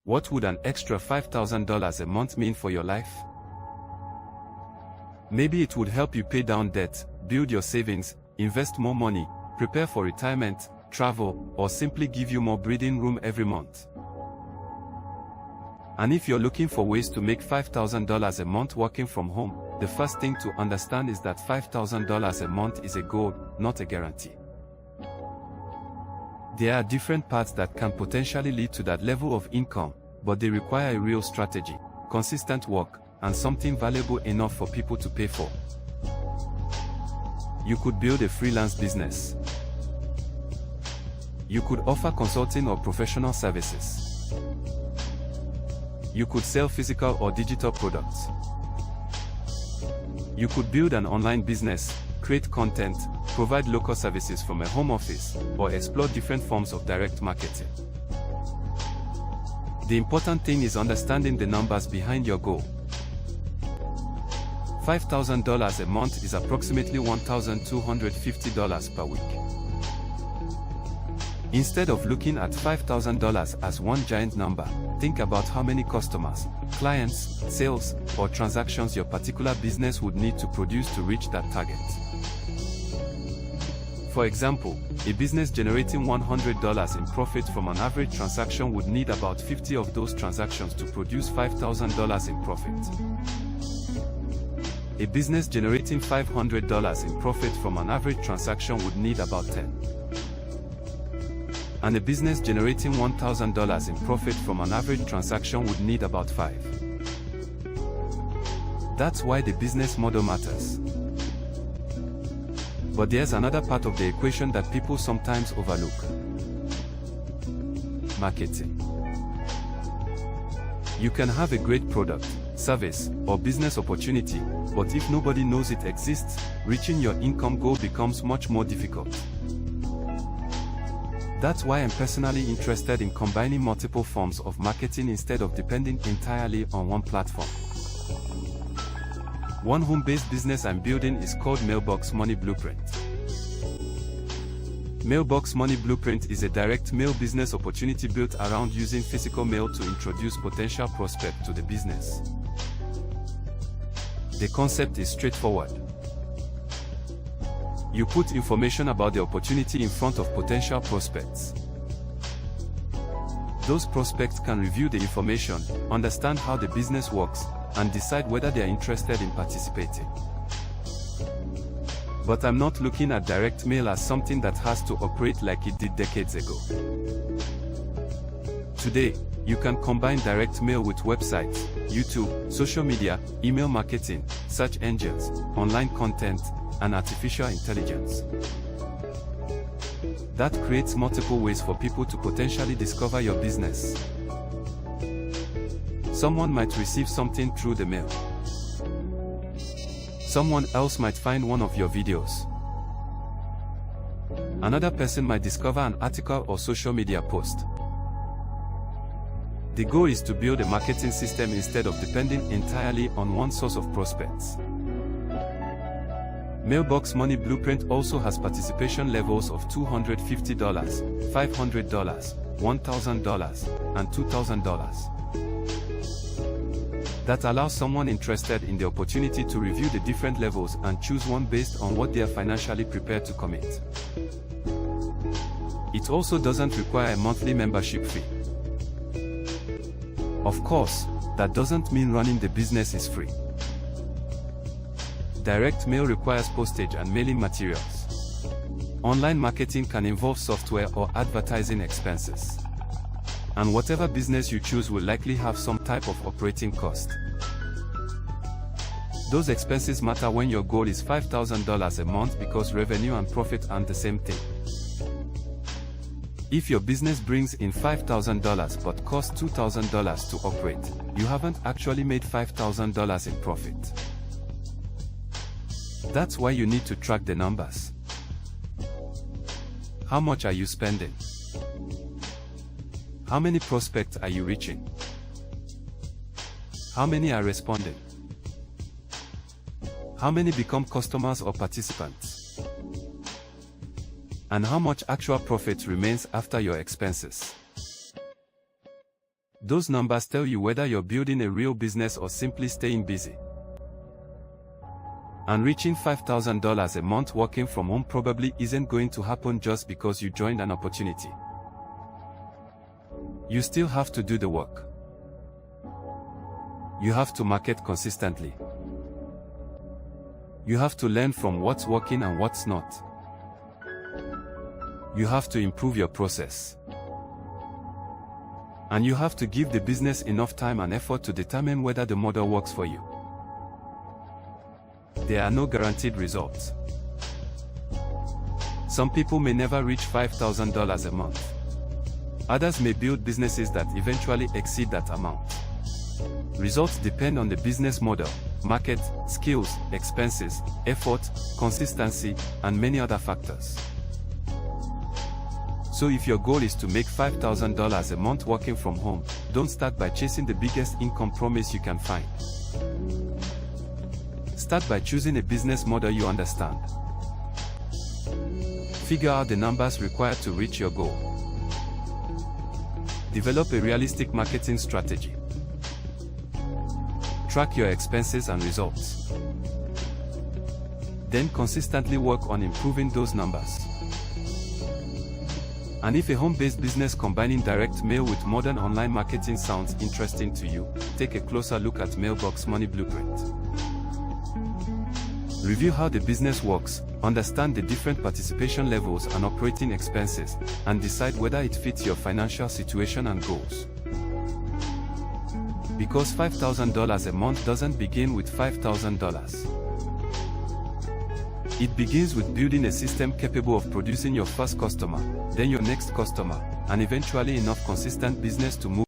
What would an extra $5,000 a month mean for your life? Maybe it would help you pay down debt, build your savings, invest more money, prepare for retirement, travel, or simply give you more breathing room every month. And if you're looking for ways to make $5,000 a month working from home, the first thing to understand is that $5,000 a month is a goal, not a guarantee. There are different paths that can potentially lead to that level of income, but they require a real strategy, consistent work, and something valuable enough for people to pay for. You could build a freelance business. You could offer consulting or professional services. You could sell physical or digital products. You could build an online business, create content, provide local services from a home office, or explore different forms of direct marketing. The important thing is understanding the numbers behind your goal. $5,000 a month is approximately $1,250 per week. Instead of looking at $5,000 as one giant number, think about how many customers, clients, sales, or transactions your particular business would need to produce to reach that target. For example, a business generating $100 in profit from an average transaction would need about 50 of those transactions to produce $5,000 in profit. A business generating $500 in profit from an average transaction would need about 10. And a business generating $1,000 in profit from an average transaction would need about 5. That's why the business model matters. But there's another part of the equation that people sometimes overlook. Marketing. You can have a great product, service, or business opportunity, but if nobody knows it exists, reaching your income goal becomes much more difficult. That's why I'm personally interested in combining multiple forms of marketing instead of depending entirely on one platform. One home-based business I'm building is called Mailbox Money Blueprint. Mailbox Money Blueprint is a direct mail business opportunity built around using physical mail to introduce potential prospects to the business. The concept is straightforward. You put information about the opportunity in front of potential prospects. Those prospects can review the information, understand how the business works, and decide whether they are interested in participating. But I'm not looking at direct mail as something that has to operate like it did decades ago. Today, you can combine direct mail with websites, YouTube, social media, email marketing, search engines, online content, and artificial intelligence. That creates multiple ways for people to potentially discover your business. Someone might receive something through the mail. Someone else might find one of your videos. Another person might discover an article or social media post. The goal is to build a marketing system instead of depending entirely on one source of prospects. Mailbox Money Blueprint also has participation levels of $250, $500, $1,000, and $2,000. That allows someone interested in the opportunity to review the different levels and choose one based on what they are financially prepared to commit. It also doesn't require a monthly membership fee. Of course, that doesn't mean running the business is free. Direct mail requires postage and mailing materials. Online marketing can involve software or advertising expenses. And whatever business you choose will likely have some type of operating cost. Those expenses matter when your goal is $5,000 a month because revenue and profit aren't the same thing. If your business brings in $5,000 but costs $2,000 to operate, you haven't actually made $5,000 in profit. That's why you need to track the numbers. How much are you spending? How many prospects are you reaching? How many are responding? How many become customers or participants? And how much actual profit remains after your expenses? Those numbers tell you whether you're building a real business or simply staying busy. And reaching $5,000 a month working from home probably isn't going to happen just because you joined an opportunity. You still have to do the work. You have to market consistently. You have to learn from what's working and what's not. You have to improve your process. And you have to give the business enough time and effort to determine whether the model works for you. There are no guaranteed results. Some people may never reach $5,000 a month. Others may build businesses that eventually exceed that amount. Results depend on the business model, market, skills, expenses, effort, consistency, and many other factors. So if your goal is to make $5,000 a month working from home, don't start by chasing the biggest income promise you can find. Start by choosing a business model you understand. Figure out the numbers required to reach your goal. Develop a realistic marketing strategy. Track your expenses and results. Then consistently work on improving those numbers. And if a home-based business combining direct mail with modern online marketing sounds interesting to you, take a closer look at Mailbox Money Blueprint. Review how the business works, understand the different participation levels and operating expenses, and decide whether it fits your financial situation and goals. Because $5,000 a month doesn't begin with $5,000. It begins with building a system capable of producing your first customer, then your next customer, and eventually enough consistent business to move.